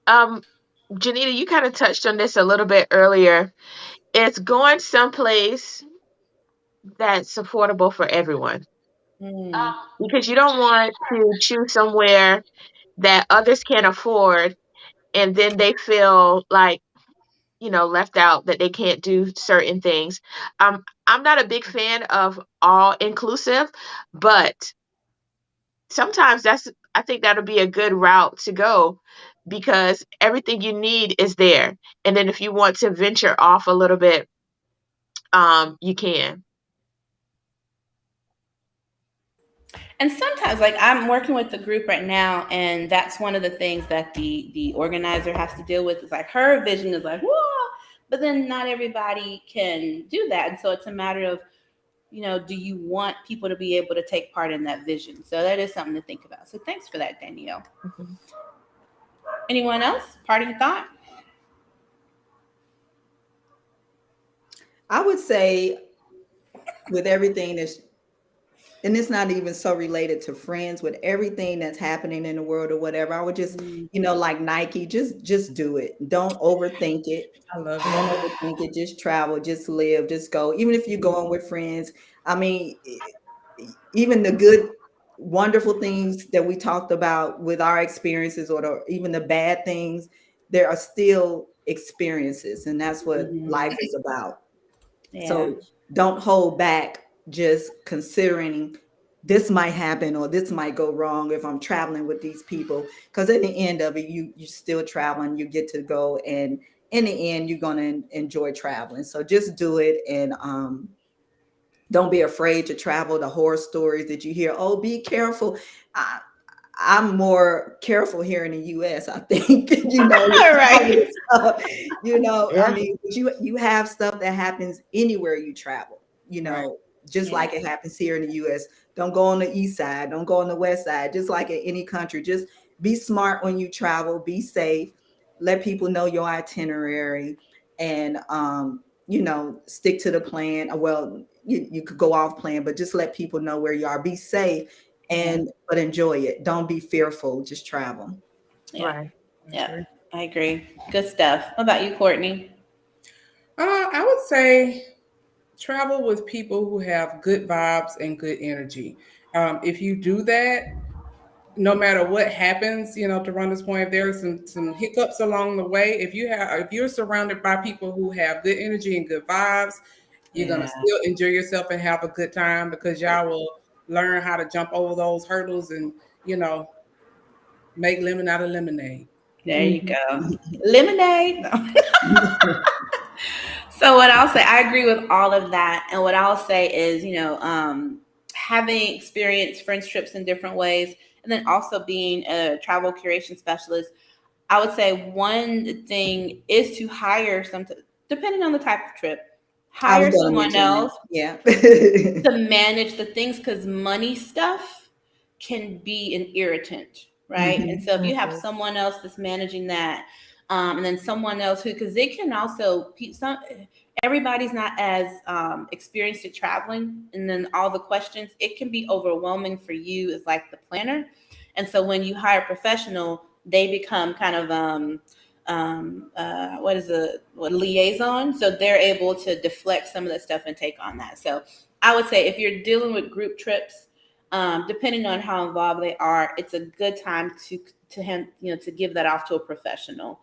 Janita, you kind of touched on this a little bit earlier. It's going someplace that's affordable for everyone. Mm. Because you don't want to choose somewhere that others can't afford and then they feel like, left out, that they can't do certain things. I'm not a big fan of all inclusive, but sometimes I think that'll be a good route to go because everything you need is there. And then if you want to venture off a little bit, you can. And sometimes, like I'm working with the group right now, and that's one of the things that the organizer has to deal with. Is like her vision is like, whoa, but then not everybody can do that, and so it's a matter of, do you want people to be able to take part in that vision? So that is something to think about. So thanks for that, Danielle. Mhm. Anyone else? Parting thought? I would say with everything that's, and it's not even so related to friends, with everything that's happening in the world or whatever, I would just, like Nike, just do it. Don't overthink it. I love Don't it. overthink it. Just travel, just live, just go. Even if you're going with friends, I mean, even the good, wonderful things that we talked about with our experiences, or even the bad things, there are still experiences, and that's what life is about. Yeah. So don't hold back, just considering this might happen or this might go wrong if I'm traveling with these people. Because at the end of it, you're still traveling, you get to go, and in the end, you're gonna enjoy traveling. So just do it, and don't be afraid to travel. The horror stories that you hear, oh, be careful. I'm more careful here in the US, I think. Right. Yeah. I mean, you have stuff that happens anywhere you travel, Right. just like it happens here in the US. Don't go on the east side, don't go on the west side, just like in any country. Just be smart when you travel, be safe, let people know your itinerary, and stick to the plan. Well, you could go off plan, but just let people know where you are. Be safe, but enjoy it. Don't be fearful. Just travel. Yeah. Right. Yeah. I agree. Good stuff. What about you, Courtney? I would say travel with people who have good vibes and good energy. If you do that, no matter what happens, to run this point, if there are some hiccups along the way, if you're surrounded by people who have good energy and good vibes, you're gonna still enjoy yourself and have a good time because y'all will learn how to jump over those hurdles and make lemon out of lemonade. There you go. Lemonade. So what I'll say, I agree with all of that. And what I'll say is, having experienced friends trips in different ways, And then also being a travel curation specialist, I would say one thing is to hire depending on the type of trip, I was hire going to someone mention that. else Yeah. to manage the things, because money stuff can be an irritant, right? And so if you have someone else that's managing that, and then someone else who, because they can also, everybody's not as experienced at traveling, and then all the questions, it can be overwhelming for you as like the planner. And so when you hire a professional, they become kind of what liaison, so they're able to deflect some of that stuff and take on that. So I would say if you're dealing with group trips, depending on how involved they are, it's a good time to give that off to a professional.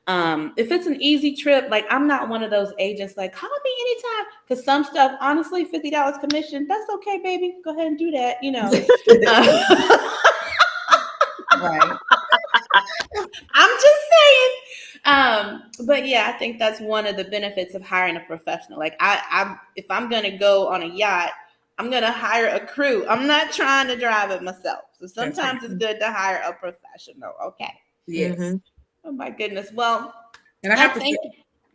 If it's an easy trip, like I'm not one of those agents like call me anytime, because some stuff, honestly, $50 commission, that's okay, baby. Go ahead and do that. Right. I'm just saying. But yeah, I think that's one of the benefits of hiring a professional. Like if I'm gonna go on a yacht, I'm gonna hire a crew. I'm not trying to drive it myself. So sometimes it's good to hire a professional. Okay. Yes. Oh my goodness. Well, And I have to think.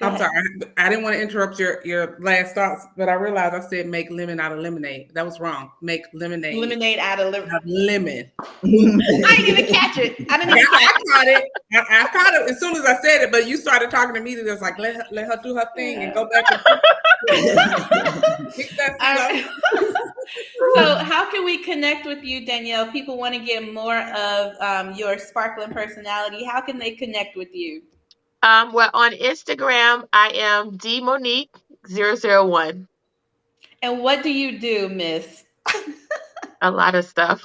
I'm sorry. I didn't want to interrupt your last thoughts, but I realized I said make lemon out of lemonade. That was wrong. Make lemonade Out of lemon. I didn't even catch it. I caught it. I caught it as soon as I said it, but you started talking to me. It was like, let her do her thing and go back and So how can we connect with you, Danielle? People want to get more of your sparkling personality. How can they connect with you? Well, on Instagram, I am dmonique001. And what do you do, Miss? A lot of stuff.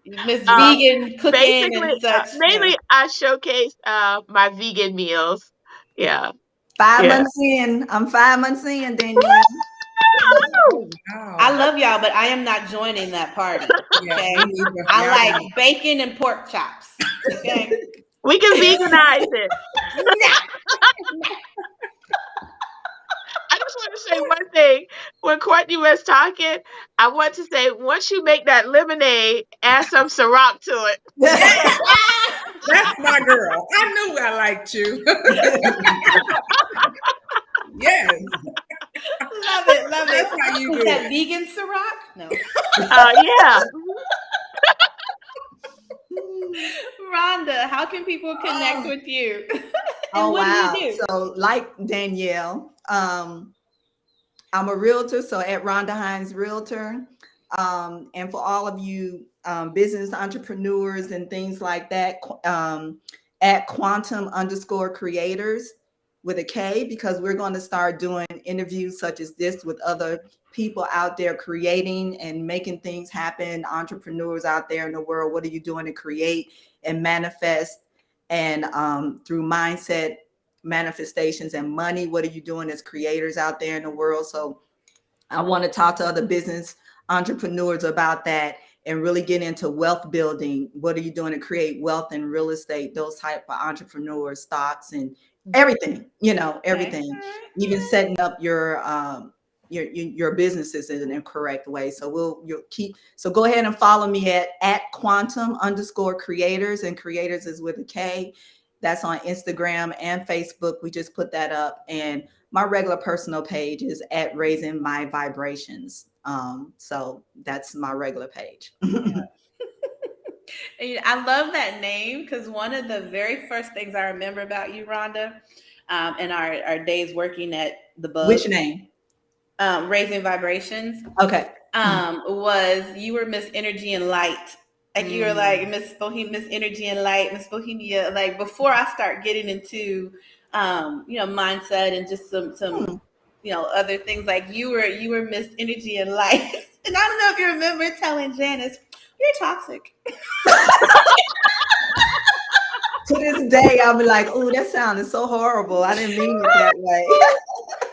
Miss Vegan cooking basically, and such. mainly I showcase my vegan meals. Yeah. 5 months in. I'm 5 months in, Danielle. Wow. I love y'all, but I am not joining that party. Okay. I like bacon and pork chops. Okay. We can veganize it. I just want to say one thing. When Courtney was talking, I want to say, once you make that lemonade, add some Ciroc to it. That's my girl. I knew I liked you. Yes. Love it. That's how you do that it. vegan Ciroc? No. Yeah. Rhonda, how can people connect with you? Oh, what wow. do you do? So like Danielle, I'm a realtor, so at Rhonda Hines Realtor. And for all of you business entrepreneurs and things like that, at quantum_creators with a K, because we're going to start doing interviews such as this with other people out there creating and making things happen, entrepreneurs out there in the world. What are you doing to create and manifest? And through mindset manifestations and money, what are you doing as creators out there in the world? So I want to talk to other business entrepreneurs about that and really get into wealth building. What are you doing to create wealth in real estate? Those type of entrepreneurs, stocks, and everything. Everything. Even setting up your businesses in a correct way. So So go ahead and follow me at quantum_creators, and creators is with a K. That's on Instagram and Facebook. We just put that up. And my regular personal page is at Raising My Vibrations. So that's my regular page. I love that name, because one of the very first things I remember about you, Rhonda, in our days working at the Bug. Which name? Raising Vibrations. Okay. Was you were Miss Energy and Light. Like you were like Miss Energy and Light, Miss Bohemia. Like before I start getting into mindset and just some other things, like you were Miss Energy and Light. And I don't know if you remember telling Janice, you're toxic. To this day, I'll be like, oh, that sounded so horrible. I didn't mean it that way.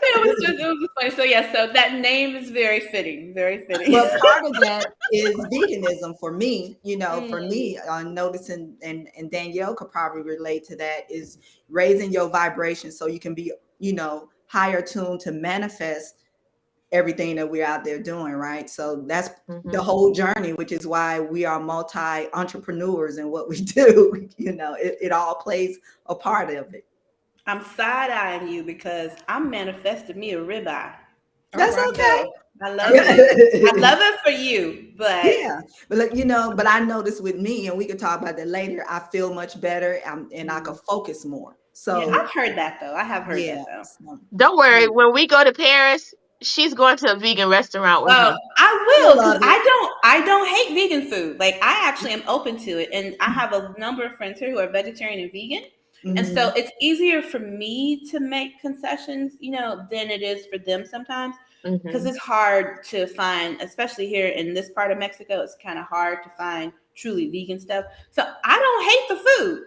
It was just funny. So so that name is very fitting. Very fitting. Well, part of that is veganism for me. For me, noticing, and Danielle could probably relate to that, is raising your vibration so you can be, higher tuned to manifest everything that we're out there doing, right? So that's Mm-hmm. the whole journey, which is why we are multi entrepreneurs in what we do. It all plays a part of it. I'm side eyeing you because I'm manifesting me a ribeye. That's wow. okay. So I love it. I love it for you, but Yeah, but but I noticed with me, and we can talk about that later. I feel much better, and I can focus more. yeah, So I've heard that though. I have heard yeah, that though. Don't worry. When we go to Paris, she's going to a vegan restaurant with Well, me. I You'll will because love it. I don't hate vegan food. Like I actually am open to it, and I have a number of friends here who are vegetarian and vegan, and so Mhm. it's easier for me to make concessions, than it is for them sometimes because Mm-hmm. it's hard to find, especially here in this part of Mexico. It's kind of hard to find truly vegan stuff. So I don't hate the food.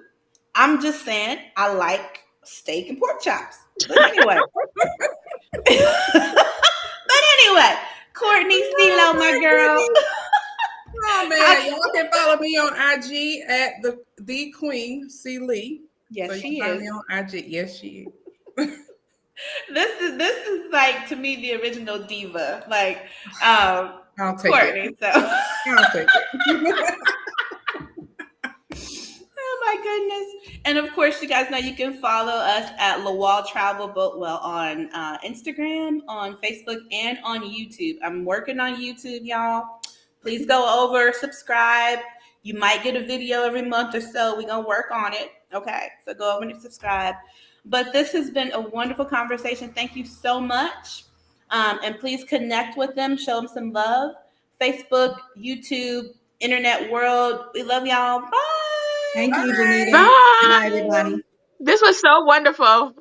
I'm just saying I like steak and pork chops. But anyway. But anyway, Courtney Oh CeeLo, my my girl. goodness. Oh man, I, y'all can follow me on IG at the Queen C Lee. yes, So you can she find is. me on IG. Yes, she is. This is like to me the original diva, like I'll take it. Courtney. So I'll take it. oh my goodness. And of course, you guys know you can follow us at Lawal Travel Boatwell on Instagram, on Facebook, and on YouTube. I'm working on YouTube, y'all. Please go over, subscribe. You might get a video every month or so. We're going to work on it. Okay. So go over and subscribe. But this has been a wonderful conversation. Thank you so much. And please connect with them, show them some love. Facebook, YouTube, internet world. We love y'all. Bye. Thank you, Bye. Janita. Bye. Bye, everybody. This was so wonderful.